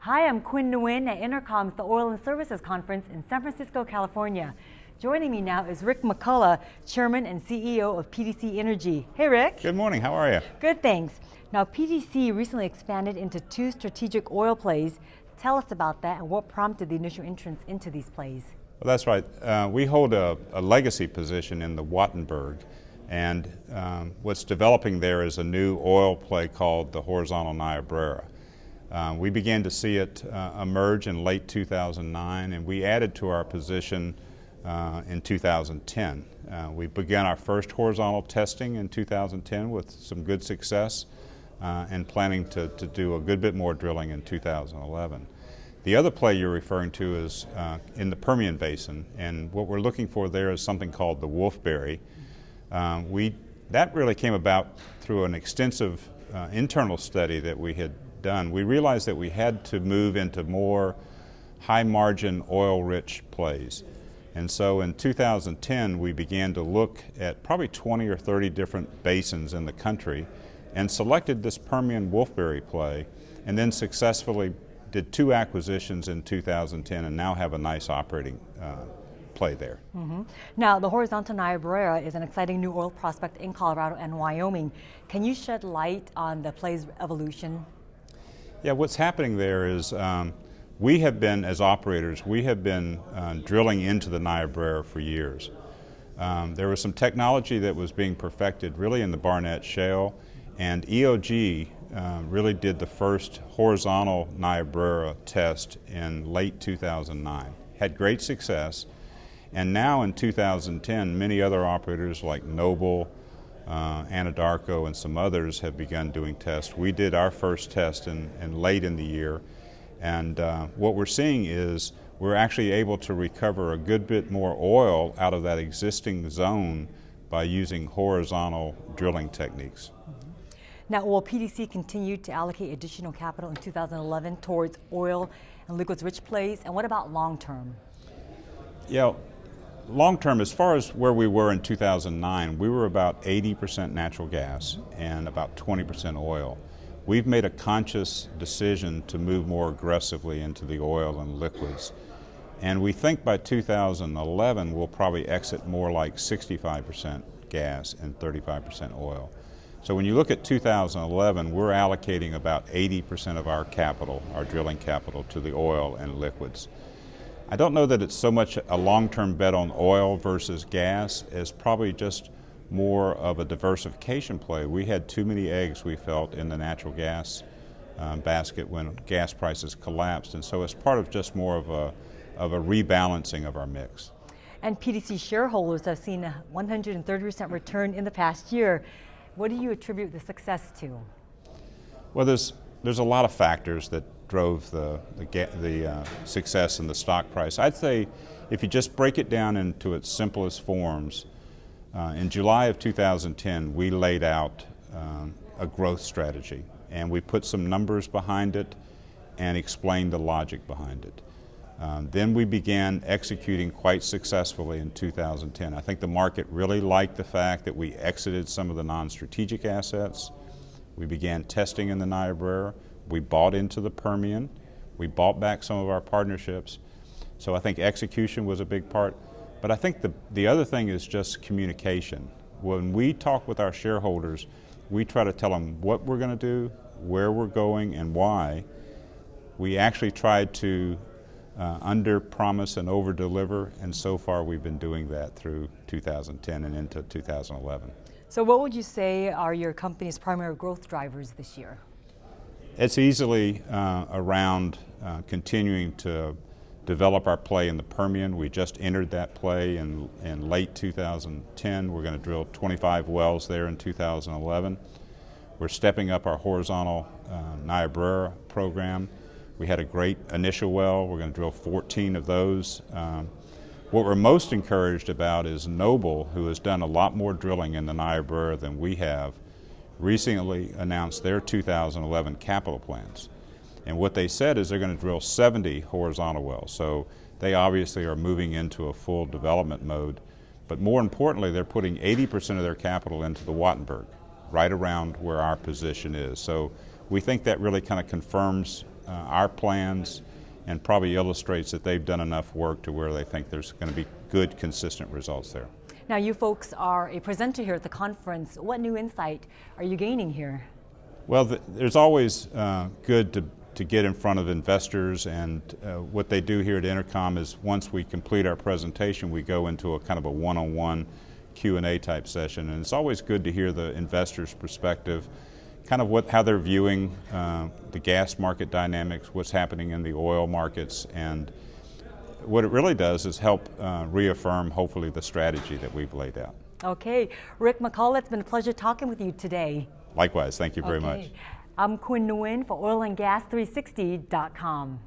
Hi, I'm Quinn Nguyen at EnerCom's the Oil and Services Conference in San Francisco, California. Joining me now is Rick McCullough, Chairman and CEO of PDC Energy. Hey, Rick. Good morning. How are you? Good, thanks. Now, PDC recently expanded into 2 strategic oil plays. Tell us about that and what prompted the initial entrance into these plays. Well, that's right. We hold a legacy position in the Wattenberg, and what's developing there is a new oil play called the horizontal Niobrara. We began to see it emerge in late 2009, and we added to our position in 2010. We began our first horizontal testing in 2010 with some good success and planning to do a good bit more drilling in 2011. The other play you're referring to is in the Permian Basin, and what we're looking for there is something called the Wolfberry. That really came about through an extensive internal study that we had done. We realized that we had to move into more high-margin, oil-rich plays. And so in 2010, we began to look at probably 20 or 30 different basins in the country and selected this Permian Wolfberry play, and then successfully did 2 acquisitions in 2010 and now have a nice operating play there. Now, the horizontal Niobrara is an exciting new oil prospect in Colorado and Wyoming. Can you shed light on the play's evolution? Yeah, what's happening there is we have been, as operators, we have been drilling into the Niobrara for years. There was some technology that was being perfected really in the Barnett Shale, and EOG really did the first horizontal Niobrara test in late 2009. Had great success, and now in 2010, many other operators like Noble, Anadarko, and some others have begun doing tests. We did our first test in late in the year, and what we're seeing is we're actually able to recover a good bit more oil out of that existing zone by using horizontal drilling techniques. Now, will PDC continue to allocate additional capital in 2011 towards oil and liquids-rich plays? And what about long-term? Yeah, long-term, as far as where we were in 2009, we were about 80% natural gas and about 20% oil. We've made a conscious decision to move more aggressively into the oil and liquids. And we think by 2011 we'll probably exit more like 65% gas and 35% oil. So when you look at 2011, we're allocating about 80% of our capital, our drilling capital, to the oil and liquids. I don't know that it's so much a long-term bet on oil versus gas as probably just more of a diversification play. We had too many eggs, we felt, in the natural gas basket when gas prices collapsed, and so it's part of just more of a rebalancing of our mix. And PDC shareholders have seen a 130% return in the past year. What do you attribute the success to? Well, there's a lot of factors that drove the success in the stock price. I'd say if you just break it down into its simplest forms, in July of 2010 we laid out a growth strategy, and we put some numbers behind it and explained the logic behind it. Then we began executing quite successfully in 2010. I think the market really liked the fact that we exited some of the non-strategic assets. We began testing in the Niobrara. We bought into the Permian. We bought back some of our partnerships. So I think execution was a big part. But I think the other thing is just communication. When we talk with our shareholders, we try to tell them what we're going to do, where we're going, and why. We actually tried to under-promise and over-deliver, and so far we've been doing that through 2010 and into 2011. So what would you say are your company's primary growth drivers this year? It's easily around continuing to develop our play in the Permian. We just entered that play in late 2010. We're going to drill 25 wells there in 2011. We're stepping up our horizontal Niobrara program. We had a great initial well. We're going to drill 14 of those. What we're most encouraged about is Noble, who has done a lot more drilling in the Niobrara than we have, recently announced their 2011 capital plans. And what they said is they're going to drill 70 horizontal wells. So they obviously are moving into a full development mode. But more importantly, they're putting 80% of their capital into the Wattenberg, right around where our position is. So we think that really kind of confirms our plans and probably illustrates that they've done enough work to where they think there's going to be good, consistent results there. Now, you folks are a presenter here at the conference. What new insight are you gaining here? Well, there's always good to get in front of investors, and what they do here at EnerCom is once we complete our presentation, we go into a kind of a one-on-one Q&A type session, and it's always good to hear the investors' perspective, kind of how they're viewing the gas market dynamics, what's happening in the oil markets, and what it really does is help reaffirm, hopefully, the strategy that we've laid out. Okay. Rick McCullough, it's been a pleasure talking with you today. Likewise. Thank you very much. I'm Quinn Nguyen for oilandgas360.com.